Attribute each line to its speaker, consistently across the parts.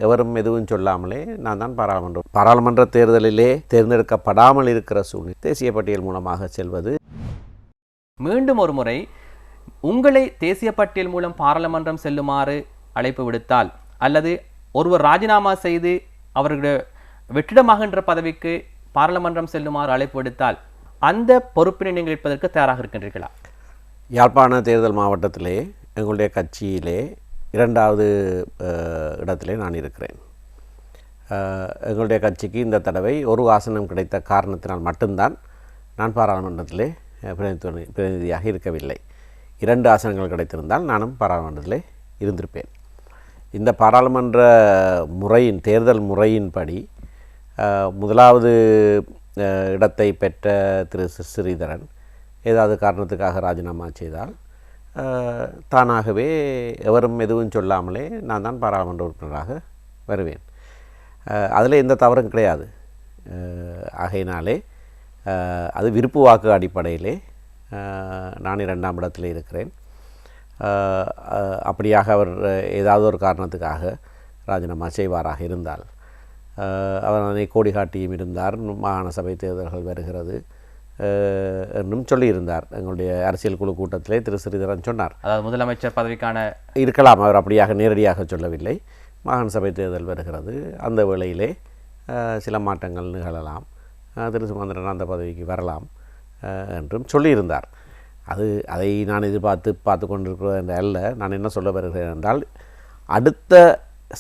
Speaker 1: எவரும் எதுவும் சொல்லாமலே நான் தான் பாராளுமன்ற தேர்தலிலே தேர்ந்தெடுக்கப்படாமல் இருக்கிற சூழ்நிலை தேசிய பட்டியல் மூலமாக செல்வது.
Speaker 2: மீண்டும் ஒரு முறை உங்களை தேசிய பட்டியல் மூலம் பாராளுமன்றம் செல்லுமாறு அழைப்பு விடுத்தால் அல்லது ஒருவர் ராஜினாமா செய்து அவர்களுடைய வெற்றிடமாகின்ற பதவிக்கு பாராளுமன்றம் செல்லுமாறு அழைப்பு விடுத்தால் அந்த பொறுப்பினை நீங்கள் எடுப்பதற்கு தயாராக இருக்கின்றீர்களா?
Speaker 1: யாழ்ப்பாண தேர்தல் மாவட்டத்திலே எங்களுடைய கட்சியிலே 2வது இடத்திலே நான் இருக்கிறேன். எங்களுடைய கட்சிக்கு இந்த தடவை ஒரு ஆசனம் கிடைத்த காரணத்தினால் மட்டும்தான் நான் பாராளுமன்றத்திலே பிரதிநிதியாக இருக்கவில்லை. 2 ஆசனங்கள் கிடைத்திருந்தால் நானும் பாராளுமன்றத்திலே இருந்திருப்பேன். இந்த பாராளுமன்ற தேர்தல் முறையின்படி 1வது இடத்தை பெற்ற திரு ஸ்ரீதரன் ஏதாவது காரணத்துக்காக ராஜினாமா செய்தால் தானாகவே எவரும் எதுவும் சொல்லாமலே நான் தான் பாராளுமன்ற உறுப்பினராக வருவேன். அதில் எந்த தவறும் கிடையாது. ஆகையினாலே அது விருப்பு வாக்கு அடிப்படையிலே நான் 2ஆம் இடத்தில் இருக்கிறேன். அப்படியாக அவர் ஏதாவது ஒரு காரணத்துக்காக ராஜினாமா செய்வாராக இருந்தால் அவர் அதனை கோடி காட்டியும் இருந்தார். மாகாண சபை தேர்தல்கள் வருகிறது என்றும் சொல்லியிருந்தார். எங்களுடைய அரசியல் குழு கூட்டத்திலே திரு ஸ்ரீதரன் சொன்னார்.
Speaker 2: அதாவது முதலமைச்சர் பதவிக்கான
Speaker 1: இருக்கலாம். அவர் அப்படியாக நேரடியாக சொல்லவில்லை. மாகாண சபை தேர்தல் வருகிறது, அந்த வேளையிலே சில மாற்றங்கள் நிகழலாம், திரு சுமந்திரன் அந்த பதவிக்கு வரலாம் என்றும் சொல்லியிருந்தார். அதை நான் பார்த்து கொண்டிருக்கிறது என்ற அல்ல. நான் என்ன சொல்ல வருகிறேன் என்றால், அடுத்த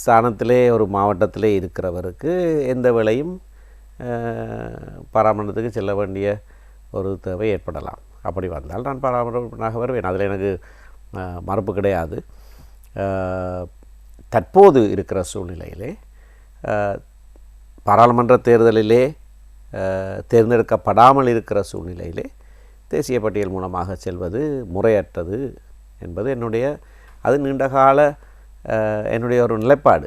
Speaker 1: ஸ்தானத்திலே ஒரு மாவட்டத்திலே இருக்கிறவருக்கு எந்த வேளையும் பாராளுமன்றத்துக்கு செல்ல வேண்டிய ஒரு தேவை ஏற்படலாம். அப்படி வந்தால் நான் பாராளுமன்றமாக வருவேன். அதில் எனக்கு மறுப்பு கிடையாது. தற்போது இருக்கிற சூழ்நிலையிலே பாராளுமன்ற தேர்தலிலே தேர்ந்தெடுக்கப்படாமல் இருக்கிற சூழ்நிலையிலே தேசிய பட்டியல் மூலமாக செல்வது முறையற்றது என்பது அது நீண்டகால என்னுடைய ஒரு நிலைப்பாடு.